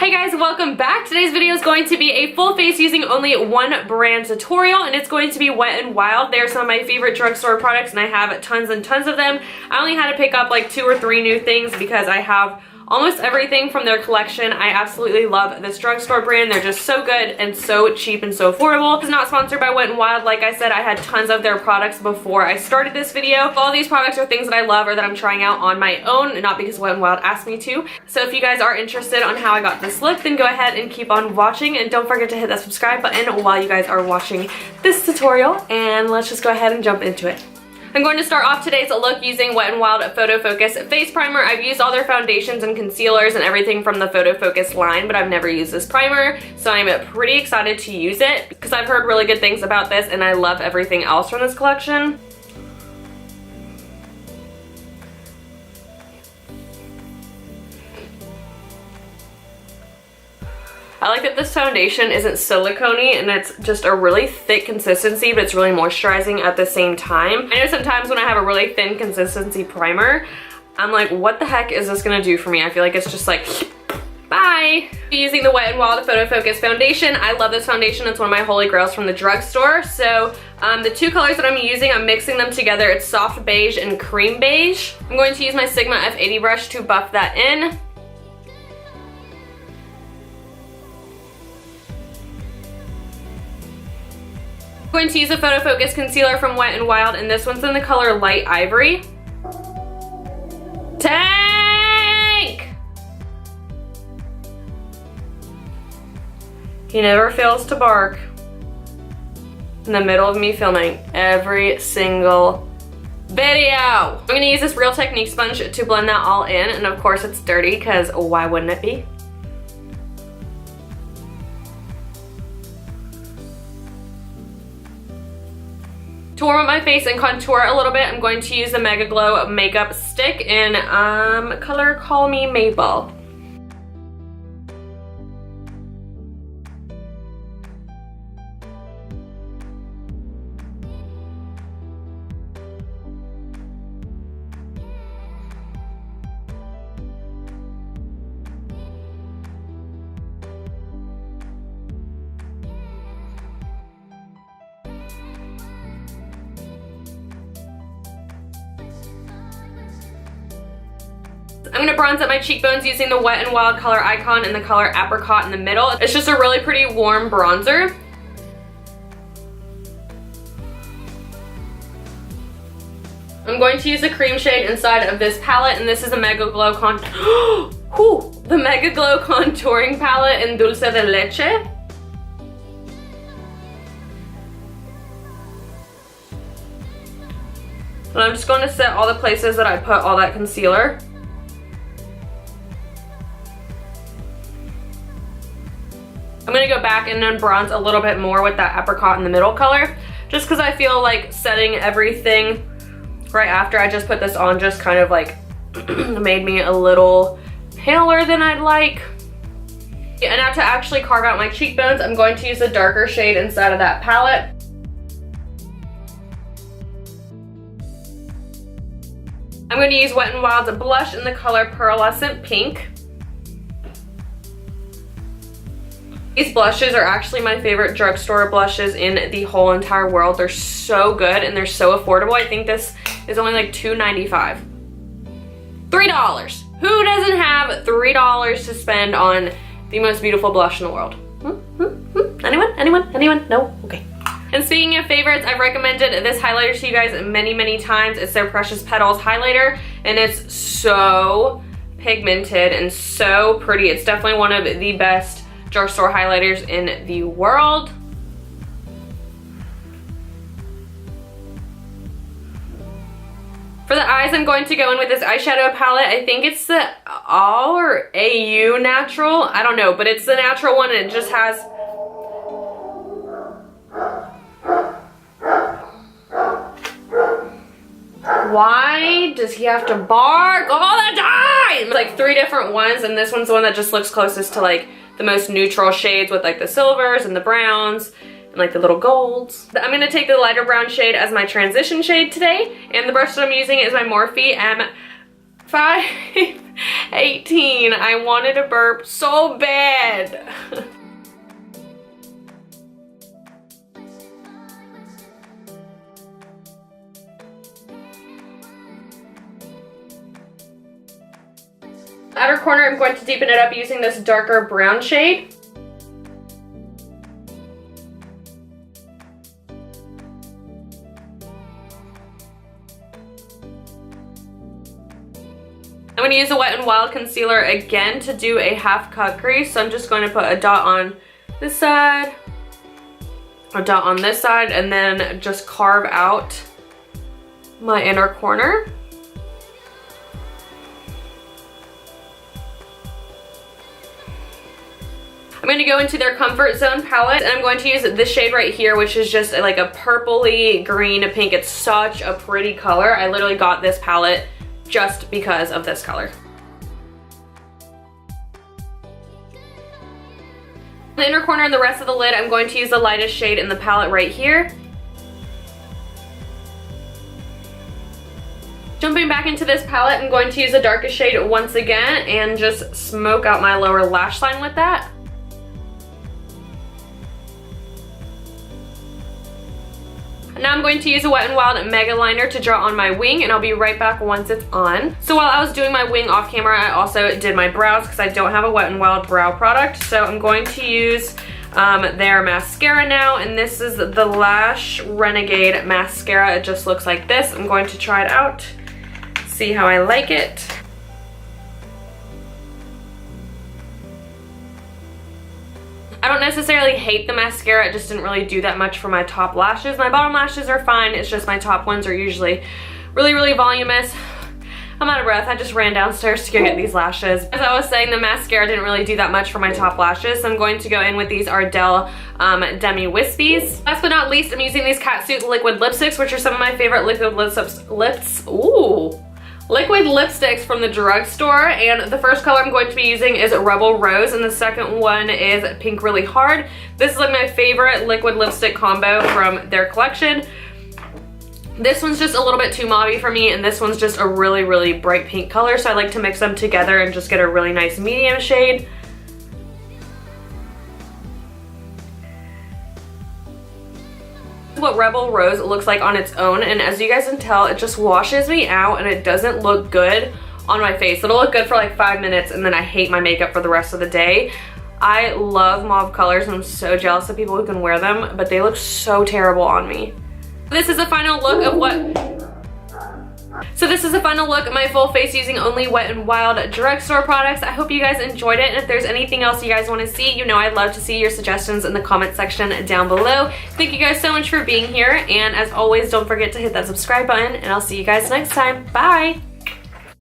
Hey guys, welcome back. Today's video is going to be a full face using only one brand tutorial, and it's going to be Wet n Wild. They're some of my favorite drugstore products and I have tons and tons of them. I only had to pick up like 2 or 3 new things because I have almost everything from their collection. I absolutely love this drugstore brand. They're just so good and so cheap and so affordable. This is not sponsored by Wet n Wild. Like I said, I had tons of their products before I started this video. All these products are things that I love or that I'm trying out on my own, not because Wet n Wild asked me to. So if you guys are interested on how I got this look, then go ahead and keep on watching, and don't forget to hit that subscribe button while you guys are watching this tutorial, and let's just go ahead and jump into it. I'm going to start off today's look using Wet n Wild Photo Focus Face Primer. I've used all their foundations and concealers and everything from the Photo Focus line, but I've never used this primer, so I'm pretty excited to use it because I've heard really good things about this and I love everything else from this collection. I like that this foundation isn't silicone-y and it's just a really thick consistency, but it's really moisturizing at the same time. I know sometimes when I have a really thin consistency primer, I'm like, what the heck is this gonna do for me? I feel like it's just like, bye! Using the Wet n Wild Photo Focus foundation. I love this foundation. It's one of my holy grails from the drugstore. So the 2 colors that I'm using, I'm mixing them together. It's soft beige and cream beige. I'm going to use my Sigma F80 brush to buff that in. I'm going to use a Photo Focus concealer from Wet n Wild, and this one's in the color Light Ivory. Tank! He never fails to bark. In the middle of me filming every single video. I'm gonna use this Real Technique sponge to blend that all in, and of course it's dirty because why wouldn't it be? To warm up my face and contour a little bit, I'm going to use the Mega Glow makeup stick in color Call Me Maple. I'm going to bronze up my cheekbones using the Wet n Wild color Icon in the color Apricot in the middle. It's just a really pretty warm bronzer. I'm going to use the cream shade inside of this palette, and this is a Mega Glow the Mega Glow contouring palette in Dulce de Leche. And I'm just going to set all the places that I put all that concealer. I'm going to go back and then bronze a little bit more with that apricot in the middle color, just because I feel like setting everything right after I just put this on just kind of like made me a little paler than I'd like. And now to actually carve out my cheekbones, I'm going to use a darker shade inside of that palette. I'm going to use Wet n Wild's blush in the color Pearlescent Pink. These blushes are actually my favorite drugstore blushes in the whole entire world. They're so good and they're so affordable. I think this is only like $2.95. $3. Who doesn't have $3 to spend on the most beautiful blush in the world? Anyone? Anyone? Anyone? No? Okay. And speaking of favorites, I've recommended this highlighter to you guys many, many times. It's their Precious Petals highlighter, and it's so pigmented and so pretty. It's definitely one of the best drugstore highlighters in the world. For the eyes, I'm going to go in with this eyeshadow palette. I think it's the AU or AU Natural. I don't know, but it's the natural one, and it just has why does he have to bark all the time? Like 3 different ones, and this one's the one that just looks closest to like the most neutral shades with like the silvers and the browns and like the little golds. I'm gonna take the lighter brown shade as my transition shade today, and the brush that I'm using is my Morphe M5 18. I wanted to burp so bad. Outer corner, I'm going to deepen it up using this darker brown shade. I'm going to use a Wet n Wild concealer again to do a half cut crease. So I'm just going to put a dot on this side, a dot on this side, and then just carve out my inner corner. I'm going to go into their Comfort Zone palette, and I'm going to use this shade right here, which is just like a purpley green pink. It's such a pretty color. I literally got this palette just because of this color. The inner corner and the rest of the lid, I'm going to use the lightest shade in the palette right here. Jumping back into this palette, I'm going to use the darkest shade once again and just smoke out my lower lash line with that. Now I'm going to use a Wet n Wild megaliner to draw on my wing, and I'll be right back once it's on. So while I was doing my wing off camera, I also did my brows because I don't have a Wet n Wild brow product. So I'm going to use their mascara now, and this is the Lash Renegade mascara. It just looks like this. I'm going to try it out, see how I like it. I don't necessarily hate the mascara, it just didn't really do that much for my top lashes. My bottom lashes are fine, it's just my top ones are usually really, really voluminous. I'm out of breath, I just ran downstairs to go get these lashes. As I was saying, the mascara didn't really do that much for my top lashes, so I'm going to go in with these Ardell Demi Wispies. Last but not least, I'm using these Catsuit liquid lipsticks, which are some of my favorite liquid liquid lipsticks from the drugstore, and the first color I'm going to be using is Rebel Rose, and the second one is Pink Really Hard. This is like my favorite liquid lipstick combo from their collection. This one's just a little bit too mauvey for me, and this one's just a really, really bright pink color, so I like to mix them together and just get a really nice medium shade. What Rebel Rose looks like on its own, and as you guys can tell, it just washes me out and it doesn't look good on my face. It'll look good for like 5 minutes and then I hate my makeup for the rest of the day. I love mauve colors and I'm so jealous of people who can wear them, but they look so terrible on me. This is a final look of my full face using only Wet n Wild drugstore products. I hope you guys enjoyed it, and if there's anything else you guys want to see, you know I'd love to see your suggestions in the comment section down below. Thank you guys so much for being here, and as always, don't forget to hit that subscribe button, and I'll see you guys next time. Bye!